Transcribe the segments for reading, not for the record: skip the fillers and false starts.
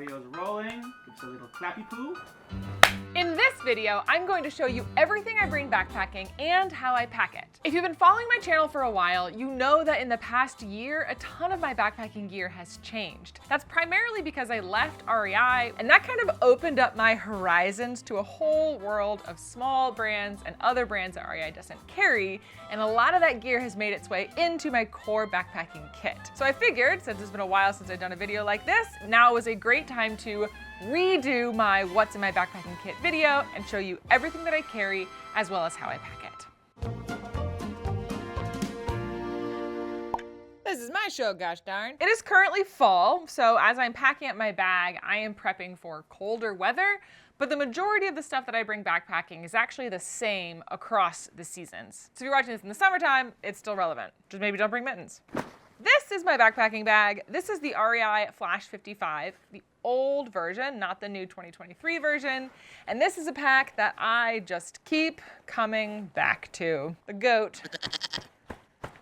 Audio is rolling. Give us a little clappy poo. In this video, I'm going to show you everything I bring backpacking and how I pack it. If you've been following my channel for a while, you know that in the past year, a ton of my backpacking gear has changed. That's primarily because I left REI, and that kind of opened up my horizons to a whole world of small brands and other brands that REI doesn't carry, and a lot of that gear has made its way into my core backpacking kit. So I figured, since it's been a while since I've done a video like this, now was a great time to redo my what's in my backpacking kit video and show you everything that I carry as well as how I pack it. This is my show, gosh darn. It is currently fall, so as I'm packing up my bag, I am prepping for colder weather, but the majority of the stuff that I bring backpacking is actually the same across the seasons. So if you're watching this in the summertime, it's still relevant. Just maybe don't bring mittens. This is my backpacking bag. This is the REI Flash 55, the old version, not the new 2023 version. And this is a pack that I just keep coming back to. The goat,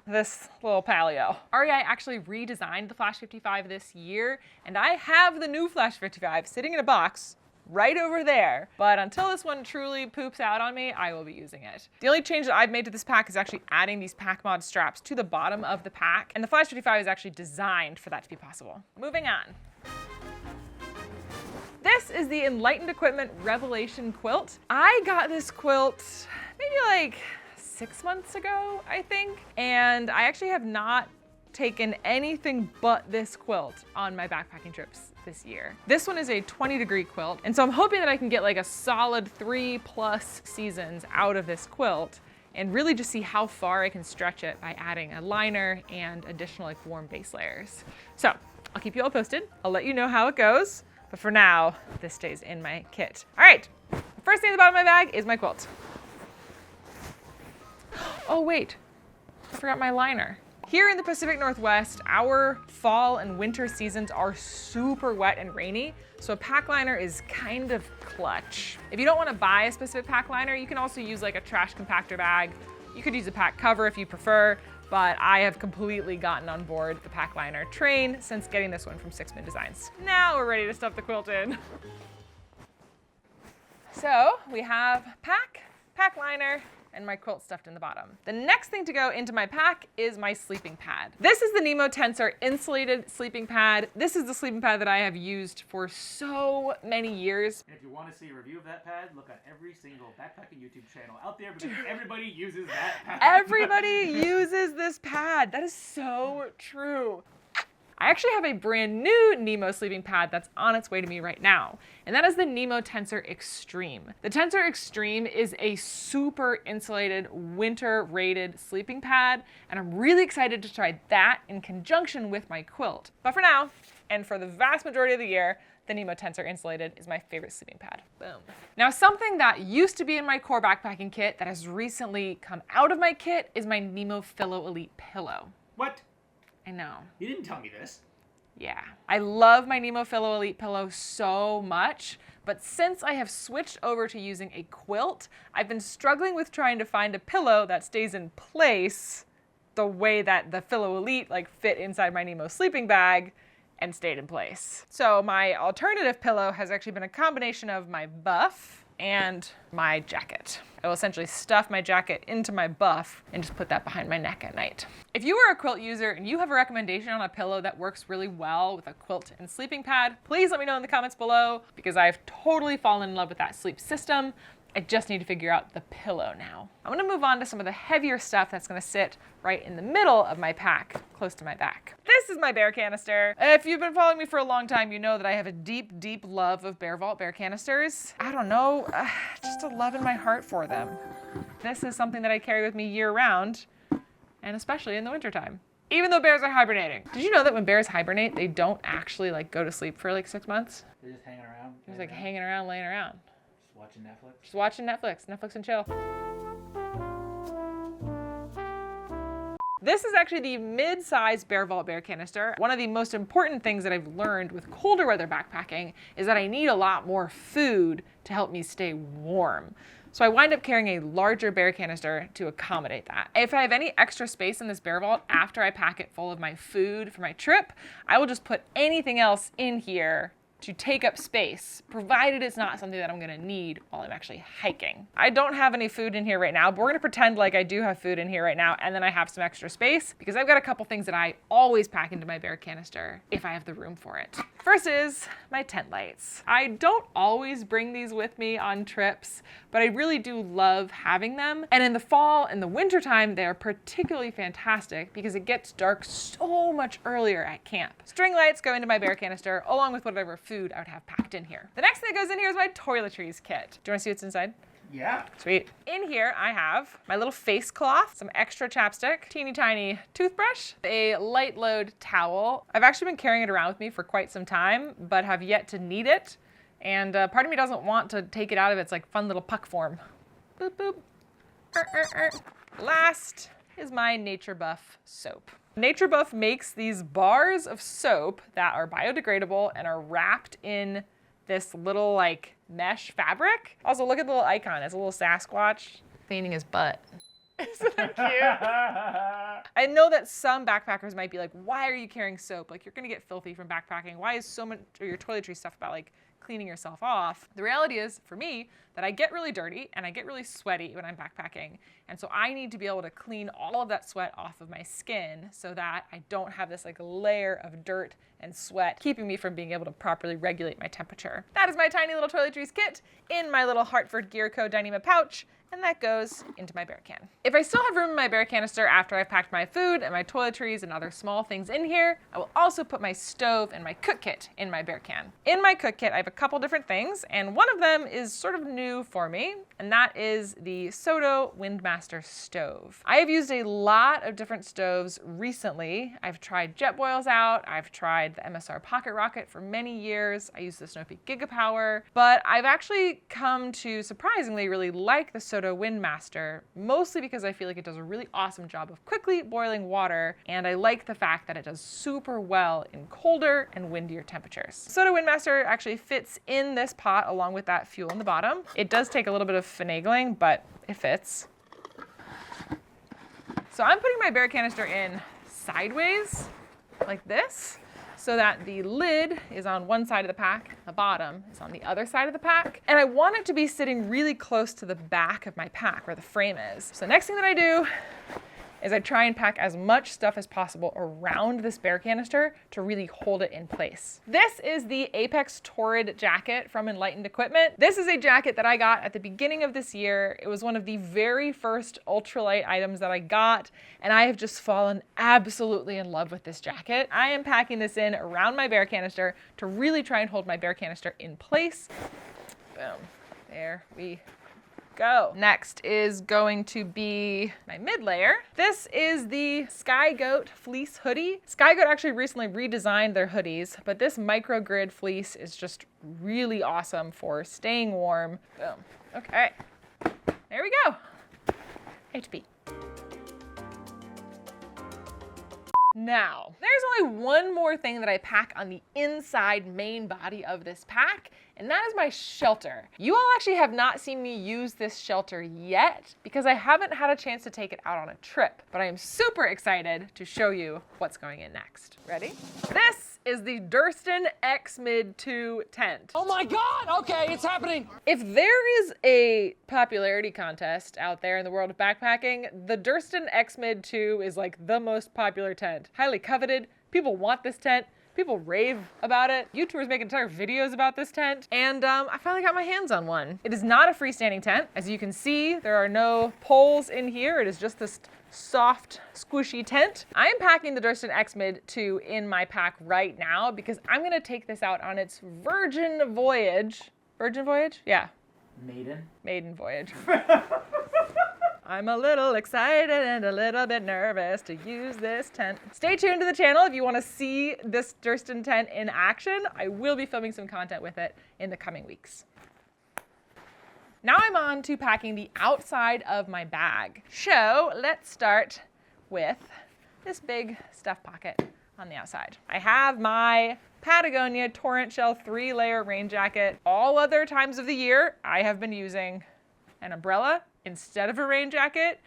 this little paleo. REI actually redesigned the Flash 55 this year, and I have the new Flash 55 sitting in a box right over there. But until this one truly poops out on me, I will be using it. The only change that I've made to this pack is actually adding these pack mod straps to the bottom of the pack. And the Flash 55 is actually designed for that to be possible. Moving on. This is the Enlightened Equipment Revelation quilt. I got this quilt maybe like 6 months ago, I think. And I actually have not taken anything but this quilt on my backpacking trips this year. This one is a 20-degree quilt, and so I'm hoping that I can get like a solid 3+ seasons out of this quilt and really just see how far I can stretch it by adding a liner and additional like warm base layers. So I'll keep you all posted. I'll let you know how it goes, but for now, this stays in my kit. All right, the first thing at the bottom of my bag is my quilt. Oh wait, I forgot my liner. Here in the Pacific Northwest, our fall and winter seasons are super wet and rainy, so a pack liner is kind of clutch. If you don't want to buy a specific pack liner, you can also use like a trash compactor bag. You could use a pack cover if you prefer, but I have completely gotten on board the pack liner train since getting this one from Sixman Designs. Now we're ready to stuff the quilt in. So we have pack liner, and my quilt stuffed in the bottom. The next thing to go into my pack is my sleeping pad. This is the Nemo Tensor insulated sleeping pad. This is the sleeping pad that I have used for so many years. And if you want to see a review of that pad, look at every single backpacking YouTube channel out there because everybody uses that pad. Everybody uses this pad. That is so true. I actually have a brand new Nemo sleeping pad that's on its way to me right now, and that is the Nemo Tensor Extreme. The Tensor Extreme is a super insulated, winter-rated sleeping pad, and I'm really excited to try that in conjunction with my quilt. But for now, and for the vast majority of the year, the Nemo Tensor Insulated is my favorite sleeping pad. Boom. Now, something that used to be in my core backpacking kit that has recently come out of my kit is my Nemo Pillow Elite pillow. What? I know. You didn't tell me this. Yeah. I love my Nemo Pillow Elite pillow so much, but since I have switched over to using a quilt, I've been struggling with trying to find a pillow that stays in place the way that the Pillow Elite like fit inside my Nemo sleeping bag and stayed in place. So my alternative pillow has actually been a combination of my buff and my jacket. I will essentially stuff my jacket into my buff and just put that behind my neck at night. If you are a quilt user and you have a recommendation on a pillow that works really well with a quilt and sleeping pad, please let me know in the comments below because I've totally fallen in love with that sleep system. I just need to figure out the pillow now. I'm gonna move on to some of the heavier stuff that's gonna sit right in the middle of my pack, close to my back. This is my bear canister. If you've been following me for a long time, you know that I have a deep, deep love of Bear Vault bear canisters. I don't know, just a love in my heart for them. This is something that I carry with me year round, and especially in the wintertime. Even though bears are hibernating. Did you know that when bears hibernate, they don't actually like go to sleep for like 6 months? They're just hanging around. They're just like hanging around, laying around. Watching Netflix? Just watching Netflix and chill. This is actually the mid-size Bear Vault bear canister. One of the most important things that I've learned with colder weather backpacking is that I need a lot more food to help me stay warm. So I wind up carrying a larger bear canister to accommodate that. If I have any extra space in this Bear Vault after I pack it full of my food for my trip, I will just put anything else in here to take up space, provided it's not something that I'm gonna need while I'm actually hiking. I don't have any food in here right now, but we're gonna pretend like I do have food in here right now, and then I have some extra space, because I've got a couple things that I always pack into my bear canister if I have the room for it. First is my tent lights. I don't always bring these with me on trips, but I really do love having them. And in the fall and the winter time, they are particularly fantastic because it gets dark so much earlier at camp. String lights go into my bear canister along with whatever food I would have packed in here. The next thing that goes in here is my toiletries kit. Do you want to see what's inside? Yeah. Sweet. In here I have my little face cloth, some extra chapstick, teeny tiny toothbrush, a light load towel. I've actually been carrying it around with me for quite some time, but have yet to need it. And part of me doesn't want to take it out of its like fun little puck form. Boop, boop. Last is my Nature Buff soap. Nature Buff makes these bars of soap that are biodegradable and are wrapped in this little like mesh fabric. Also, look at the little icon. It's a little Sasquatch cleaning his butt. Isn't that cute? I know that some backpackers might be like, why are you carrying soap? Like, you're gonna get filthy from backpacking. Why is so much of your toiletry stuff about like cleaning yourself off? The reality is, for me, that I get really dirty and I get really sweaty when I'm backpacking. And so I need to be able to clean all of that sweat off of my skin so that I don't have this like layer of dirt and sweat keeping me from being able to properly regulate my temperature. That is my tiny little toiletries kit in my little Hartford Gear Co. Dyneema pouch, and that goes into my bear can. If I still have room in my bear canister after I've packed my food and my toiletries and other small things in here, I will also put my stove and my cook kit in my bear can. In my cook kit, I have a couple different things, and one of them is sort of new for me, and that is the Soto Windmaster stove. I have used a lot of different stoves recently. I've tried Jetboils out, I've tried the MSR Pocket Rocket for many years, I use the Snoopy Gigapower, but I've actually come to surprisingly really like the Soto Windmaster, mostly because I feel like it does a really awesome job of quickly boiling water, and I like the fact that it does super well in colder and windier temperatures. Soto Windmaster actually fits in this pot along with that fuel in the bottom. It does take a little bit of finagling, but it fits. So I'm putting my bear canister in sideways, like this, so that the lid is on one side of the pack, the bottom is on the other side of the pack. And I want it to be sitting really close to the back of my pack where the frame is. So next thing that I do is I try and pack as much stuff as possible around this bear canister to really hold it in place. This is the Apex Torrid jacket from Enlightened Equipment. This is a jacket that I got at the beginning of this year. It was one of the very first ultralight items that I got, and I have just fallen absolutely in love with this jacket. I am packing this in around my bear canister to really try and hold my bear canister in place. Boom, there we go. Next is going to be my mid layer. This is the Sky Goat fleece hoodie. Sky Goat actually recently redesigned their hoodies, but this microgrid fleece is just really awesome for staying warm. Boom. Okay. There we go. HP. Now, there's only one more thing that I pack on the inside main body of this pack, and that is my shelter. You all actually have not seen me use this shelter yet because I haven't had a chance to take it out on a trip, but I am super excited to show you what's going in next. Ready? This is the Durston X Mid 2 tent. Oh my God, okay, it's happening. If there is a popularity contest out there in the world of backpacking, the Durston X Mid 2 is like the most popular tent. Highly coveted, people want this tent. People rave about it. YouTubers make entire videos about this tent, and I finally got my hands on one. It is not a freestanding tent. As you can see, there are no poles in here. It is just this soft, squishy tent. I am packing the Durston X Mid 2 in my pack right now because I'm gonna take this out on its virgin voyage. Virgin voyage? Yeah. Maiden voyage. I'm a little excited and a little bit nervous to use this tent. Stay tuned to the channel if you want to see this Durston tent in action. I will be filming some content with it in the coming weeks. Now I'm on to packing the outside of my bag. So let's start with this big stuff pocket on the outside. I have my Patagonia Torrent Shell 3-layer rain jacket. All other times of the year, I have been using an umbrella instead of a rain jacket,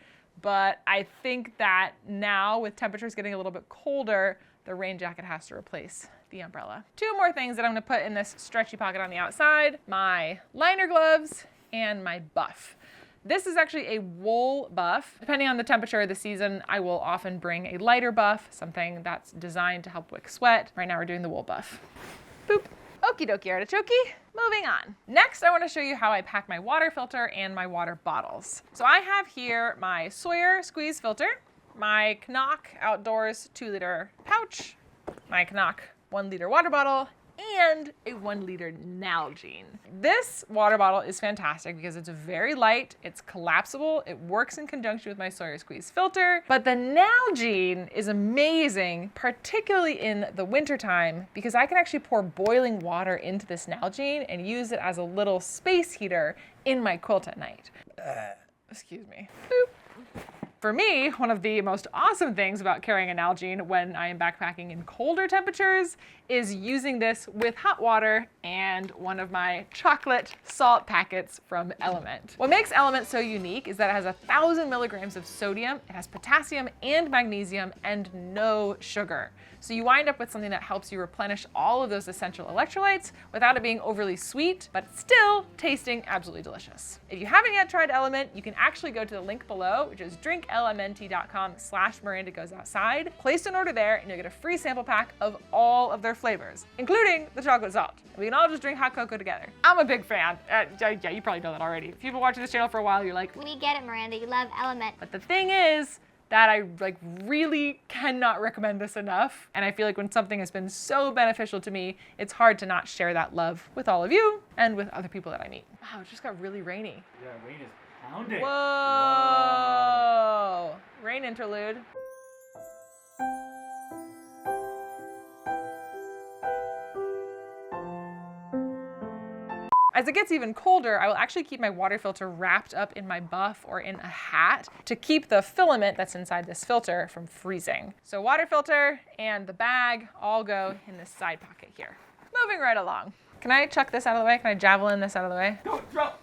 but I think that now with temperatures getting a little bit colder, the rain jacket has to replace the umbrella. 2 more things that I'm gonna put in this stretchy pocket on the outside, my liner gloves and my buff. This is actually a wool buff. Depending on the temperature of the season, I will often bring a lighter buff, something that's designed to help wick sweat. Right now we're doing the wool buff. Boop. Okie dokie artichoke. Moving on. Next, I want to show you how I pack my water filter and my water bottles. So I have here my Sawyer squeeze filter, my Knock Outdoors 2-liter pouch, my Knock 1-liter water bottle, and a 1-liter Nalgene. This water bottle is fantastic because it's very light, it's collapsible, it works in conjunction with my Sawyer squeeze filter, but the Nalgene is amazing, particularly in the wintertime, because I can actually pour boiling water into this Nalgene and use it as a little space heater in my quilt at night. Excuse me. Boop. For me, one of the most awesome things about carrying a Nalgene when I am backpacking in colder temperatures is using this with hot water and one of my chocolate salt packets from LMNT. What makes LMNT so unique is that it has 1,000 milligrams of sodium, it has potassium and magnesium, and no sugar. So you wind up with something that helps you replenish all of those essential electrolytes without it being overly sweet, but still tasting absolutely delicious. If you haven't yet tried LMNT, you can actually go to the link below, which is drinklmnt.com/Miranda Goes Outside. Place an order there and you'll get a free sample pack of all of their flavors, including the chocolate salt. We can all just drink hot cocoa together. I'm a big fan. Yeah, you probably know that already. If you've been watching this channel for a while, you're like, we get it, Miranda, you love LMNT. But the thing is, that I really cannot recommend this enough. And I feel like when something has been so beneficial to me, it's hard to not share that love with all of you and with other people that I meet. Wow, it just got really rainy. Yeah, rain is pounding. Whoa. Rain interlude. As it gets even colder, I will actually keep my water filter wrapped up in my buff or in a hat to keep the filament that's inside this filter from freezing. So water filter and the bag all go in this side pocket here. Moving right along. Can I chuck this out of the way? Can I javelin this out of the way? Don't throw.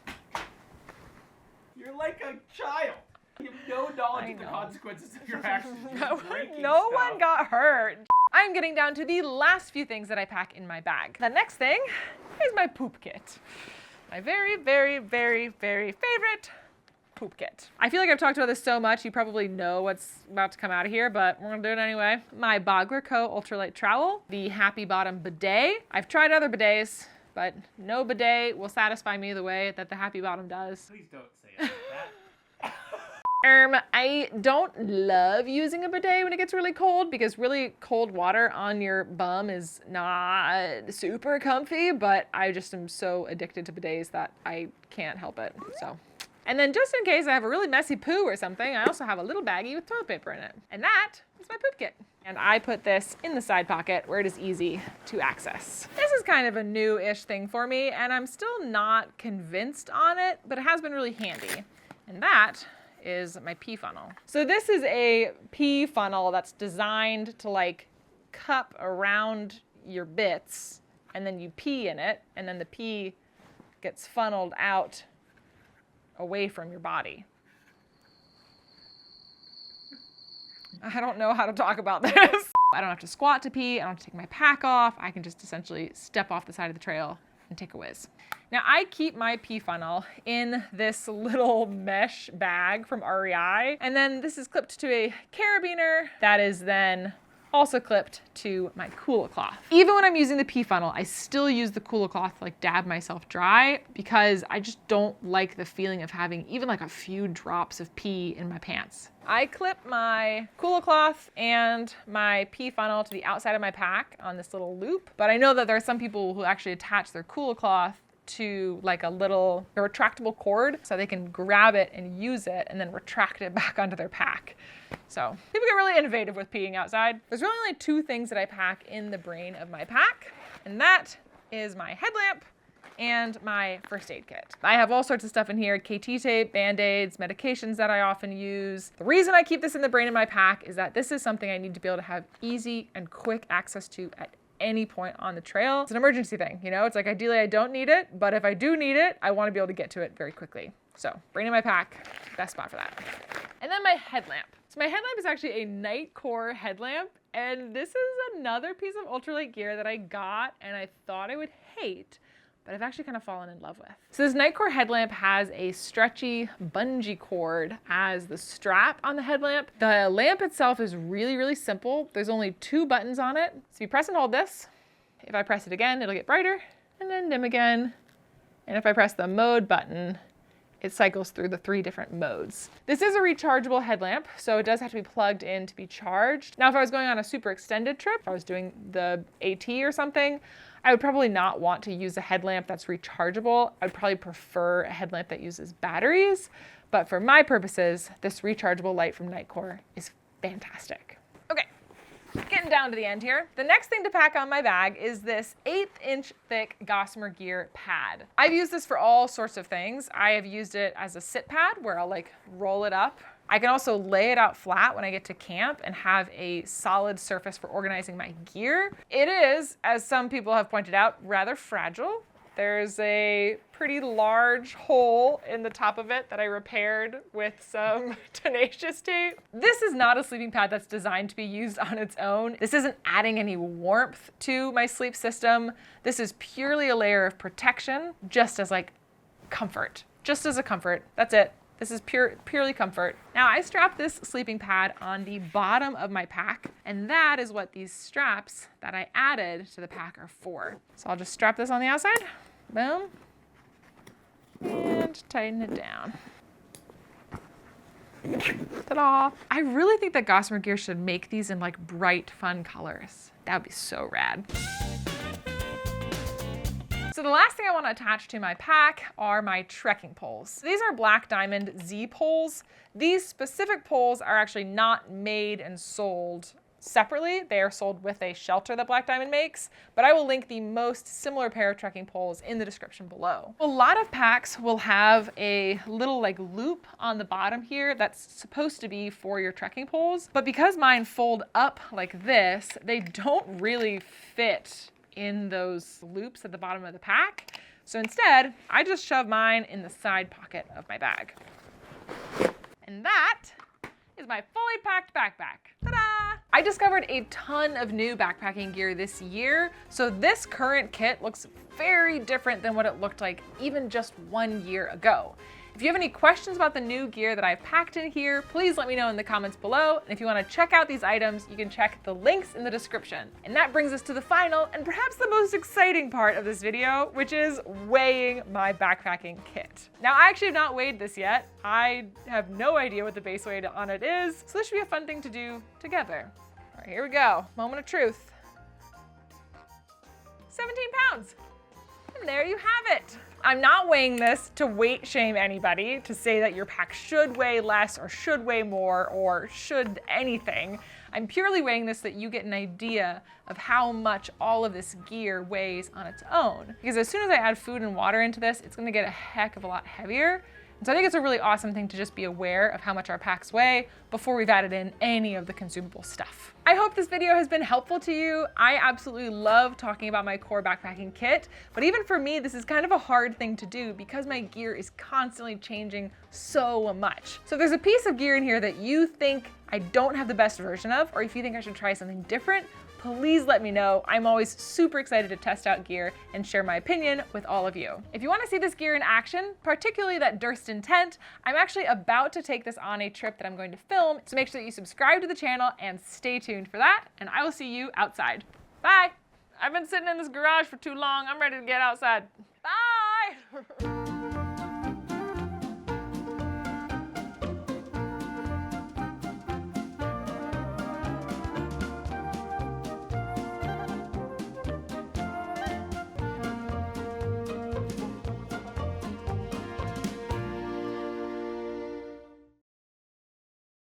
You're like a child. You have no knowledge of the consequences of your actions. No one got hurt. I'm getting down to the last few things that I pack in my bag. The next thing is my poop kit. My very, very, very, very favorite poop kit. I feel like I've talked about this so much, you probably know what's about to come out of here, but we're gonna do it anyway. My Bogler Co. ultralight trowel, the Happy Bottom bidet. I've tried other bidets, but no bidet will satisfy me the way that the Happy Bottom does. Please don't say it like that. I don't love using a bidet when it gets really cold because really cold water on your bum is not super comfy, but I just am so addicted to bidets that I can't help it, so. And then just in case I have a really messy poo or something, I also have a little baggie with toilet paper in it. And that is my poop kit. And I put this in the side pocket where it is easy to access. This is kind of a new-ish thing for me, and I'm still not convinced on it, but it has been really handy. And that is my pee funnel. So this is a pee funnel that's designed to like cup around your bits and then you pee in it and then the pee gets funneled out away from your body. I don't know how to talk about this. I don't have to squat to pee, I don't have to take my pack off, I can just essentially step off the side of the trail and take a whiz. Now I keep my pee funnel in this little mesh bag from REI, and then this is clipped to a carabiner that is then also clipped to my Cool-A-Cloth. Even when I'm using the pee funnel, I still use the Cool-A-Cloth to like dab myself dry because I just don't like the feeling of having even like a few drops of pee in my pants. I clip my Cool-A-Cloth and my pee funnel to the outside of my pack on this little loop, but I know that there are some people who actually attach their Cool-A-Cloth to like a retractable cord so they can grab it and use it and then retract it back onto their pack. So people get really innovative with peeing outside. There's really only 2 things that I pack in the brain of my pack, and that is my headlamp and my first aid kit. I have all sorts of stuff in here, KT tape, Band-Aids, medications that I often use. The reason I keep this in the brain of my pack is that this is something I need to be able to have easy and quick access to at any point on the trail. It's an emergency thing, you know? It's like ideally I don't need it, but if I do need it, I want to be able to get to it very quickly. So brain in my pack, best spot for that. And then my headlamp. So my headlamp is actually a night core headlamp, And this is another piece of ultralight gear that I got and I thought I would hate, but I've actually kind of fallen in love with. So this Nitecore headlamp has a stretchy bungee cord as the strap on the headlamp. The lamp itself is really, really simple. There's only 2 buttons on it. So you press and hold this. If I press it again, it'll get brighter and then dim again. And if I press the mode button, it cycles through the 3 different modes. This is a rechargeable headlamp, so it does have to be plugged in to be charged. Now, if I was going on a super extended trip, if I was doing the AT or something, I would probably not want to use a headlamp that's rechargeable. I'd probably prefer a headlamp that uses batteries. But for my purposes, this rechargeable light from Nitecore is fantastic. Okay. Getting down to the end here. The next thing to pack on my bag is this 1/8-inch thick Gossamer Gear pad. I've used this for all sorts of things. I have used it as a sit pad where I'll like roll it up. I can also lay it out flat when I get to camp and have a solid surface for organizing my gear. It is, as some people have pointed out, rather fragile. There's a pretty large hole in the top of it that I repaired with some tenacious tape. This is not a sleeping pad that's designed to be used on its own. This isn't adding any warmth to my sleep system. This is purely a layer of protection, just as like comfort. Just as a comfort, that's it. This is purely comfort. Now I strap this sleeping pad on the bottom of my pack, and that is what these straps that I added to the pack are for. So I'll just strap this on the outside, boom, and tighten it down. Ta-da! I really think that Gossamer Gear should make these in like bright, fun colors. That would be so rad. So the last thing I want to attach to my pack are my trekking poles. These are Black Diamond Z poles. These specific poles are actually not made and sold separately. They are sold with a shelter that Black Diamond makes, but I will link the most similar pair of trekking poles in the description below. A lot of packs will have a little like loop on the bottom here that's supposed to be for your trekking poles, but because mine fold up like this, they don't really fit in those loops at the bottom of the pack. So instead, I just shove mine in the side pocket of my bag. And that is my fully packed backpack. Ta-da! I discovered a ton of new backpacking gear this year, so this current kit looks very different than what it looked like even just 1 year ago. If you have any questions about the new gear that I've packed in here, please let me know in the comments below. And if you want to check out these items, you can check the links in the description. And that brings us to the final and perhaps the most exciting part of this video, which is weighing my backpacking kit. Now, I actually have not weighed this yet. I have no idea what the base weight on it is, so this should be a fun thing to do together. All right, here we go. Moment of truth. 17 pounds. And there you have it. I'm not weighing this to weight shame anybody, to say that your pack should weigh less or should weigh more or should anything. I'm purely weighing this so that you get an idea of how much all of this gear weighs on its own. Because as soon as I add food and water into this, it's gonna get a heck of a lot heavier. And so I think it's a really awesome thing to just be aware of how much our packs weigh before we've added in any of the consumable stuff. I hope this video has been helpful to you. I absolutely love talking about my core backpacking kit, but even for me, this is kind of a hard thing to do because my gear is constantly changing so much. So if there's a piece of gear in here that you think I don't have the best version of, or if you think I should try something different, please let me know. I'm always super excited to test out gear and share my opinion with all of you. If you want to see this gear in action, particularly that Durston tent, I'm actually about to take this on a trip that I'm going to film, so make sure that you subscribe to the channel and stay tuned for that, and I will see you outside. Bye! I've been sitting in this garage for too long. I'm ready to get outside. Bye!